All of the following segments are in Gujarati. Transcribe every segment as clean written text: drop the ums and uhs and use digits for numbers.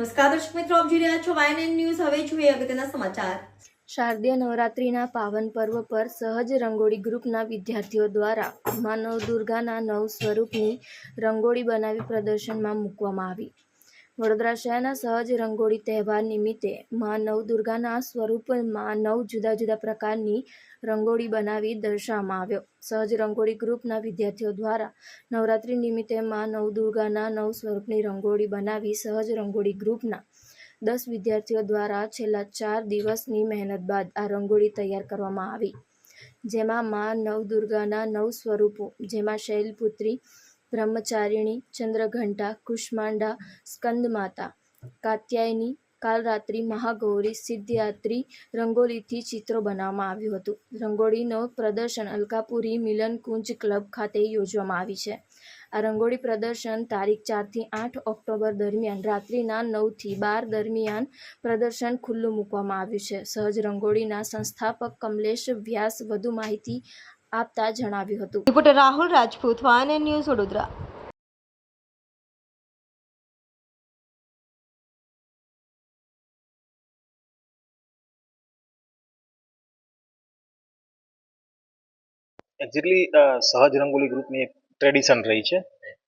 નમસ્કાર દર્શક મિત્રો, આપ જોઈ રહ્યા છો YNN ન્યૂઝ. હવે જોઈએ અગત્યના સમાચાર. શારદીય નવરાત્રિના પાવન પર્વ પર સહજ રંગોળી ગ્રુપના વિદ્યાર્થીઓ દ્વારા મા નવદુર્ગાના 9 સ્વરૂપની રંગોળી બનાવી પ્રદર્શનમાં મૂકવામાં આવી. વડોદરા શહેરના સહજ રંગોળી તહેવાર નિમિત્તે મા નવદુર્ગાના સ્વરૂપમાં 9 જુદા જુદા પ્રકારની રંગોળી બનાવી દર્શાવવામાં આવ્યો. સહજ રંગોળી ગ્રુપના વિદ્યાર્થીઓ દ્વારા નવરાત્રિ નિમિત્તે મા નવદુર્ગાના 9 સ્વરૂપની રંગોળી બનાવી સહજ રંગોળી ગ્રુપના 10 વિદ્યાર્થીઓ દ્વારા છેલ્લા 4 દિવસની મહેનત બાદ આ રંગોળી તૈયાર કરવામાં આવી, જેમાં મા નવદુર્ગાના 9 સ્વરૂપો જેમાં શૈલપુત્રી, બ્રહ્મચારિણી, ચંદ્રઘંટા, કુષ્માંડા, સ્કંદમાતા, કાત્યાયની, કાલરાત્રિ, મહાગૌરી, સિદ્ધિદાત્રી રંગોળીથી ચિત્રો બનાવવામાં આવ્યું હતું. રંગોળીનું પ્રદર્શન અલકાપુરી મિલન કુંજ ક્લબ ખાતે યોજવામાં આવી છે. આ રંગોળી પ્રદર્શન તારીખ 4 થી 8 ઓક્ટોબર દરમિયાન રાત્રિના 9 થી 12 દરમિયાન પ્રદર્શન ખુલ્લું મૂકવામાં આવ્યું છે. સહજ રંગોળીના સંસ્થાપક કમલેશ વ્યાસ વધુ માહિતી આપતા જણાવ્યું હતું. Reporter Rahul Rajput, YNN news, Vadodara. જેટલી સહજ રંગોલી ગ્રુપની એક ટ્રેડિશન રહી છે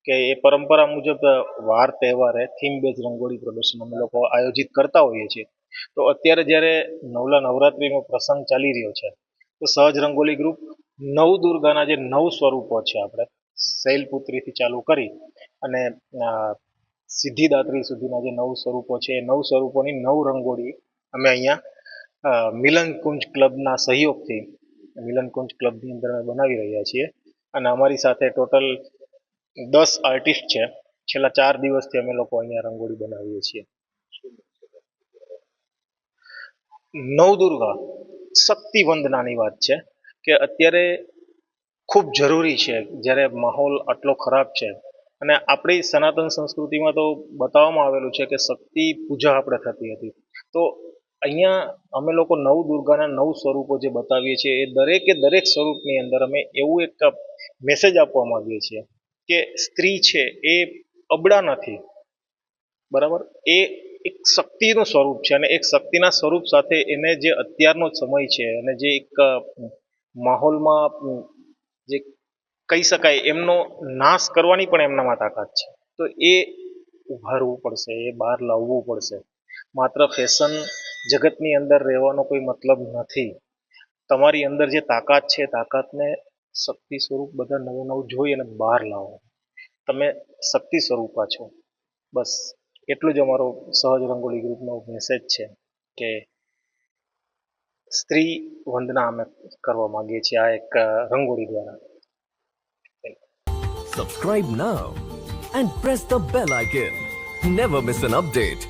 કે એ પરંપરા મુજબ વાર તહેવારે થીમ બેઝ રંગોળી પ્રદર્શન અમે લોકો આયોજિત કરતા હોઈએ છીએ. તો અત્યારે જ્યારે નવરાત્રિનો પ્રસંગ ચાલી રહ્યો છે તો સહજ રંગોલી ગ્રુપ નવદુર્ગાના જે 9 સ્વરૂપો છે, આપણે શૈલપુત્રીથી ચાલુ કરી અને સિદ્ધિદાત્રી સુધીના જે 9 સ્વરૂપો છે એ 9 સ્વરૂપોની 9 રંગોળી અમે અહીંયા મિલન કુંજ ક્લબના સહયોગથી મિલન કુંજ ક્લબની અંદર બનાવી રહ્યા છીએ. અને અમારી સાથે ટોટલ 10 આર્ટિસ્ટ છે. છેલ્લા 4 દિવસથી અમે લોકો અહીંયા રંગોળી બનાવીએ છીએ. નવદુર્ગા શક્તિ વંદનાની વાત છે કે અત્યારે ખૂબ જરૂરી છે જ્યારે માહોલ આટલો ખરાબ છે અને આપણી સનાતન સંસ્કૃતિમાં તો બતાવવામાં આવેલું છે કે શક્તિ પૂજા આપણે થતી હતી. તો અહીંયા અમે લોકો નવદુર્ગાના 9 સ્વરૂપો જે બતાવીએ છીએ એ દરેકે દરેક સ્વરૂપની અંદર અમે એવું એક મેસેજ આપવા માંગીએ છીએ કે સ્ત્રી છે એ અબળા નથી, બરાબર, એ એક શક્તિનું સ્વરૂપ છે અને એક શક્તિના સ્વરૂપ સાથે એને જે અત્યારનો સમય છે અને જે એક માહોલમાં જે કહી શકાય એમનો નાશ કરવાની પણ એમનામાં તાકાત છે. તો એ ઉભારવું પડશે, એ બહાર લાવવું પડશે. માત્ર ફેશન જગતની અંદર રહેવાનો કોઈ મતલબ નથી. તમારી અંદર જે તાકાત છે તાકાતને શક્તિ સ્વરૂપ બધા નવું જોઈ અને બહાર લાવો. તમે શક્તિ સ્વરૂપા છો. બસ એટલું જ અમારો સહજ રંગોળી ગ્રુપનો મેસેજ છે કે સ્ત્રી વંદના અમે કરવા માંગીએ છીએ આ એક રંગોળી દ્વારા. Subscribe now and press the bell icon. Never miss an update.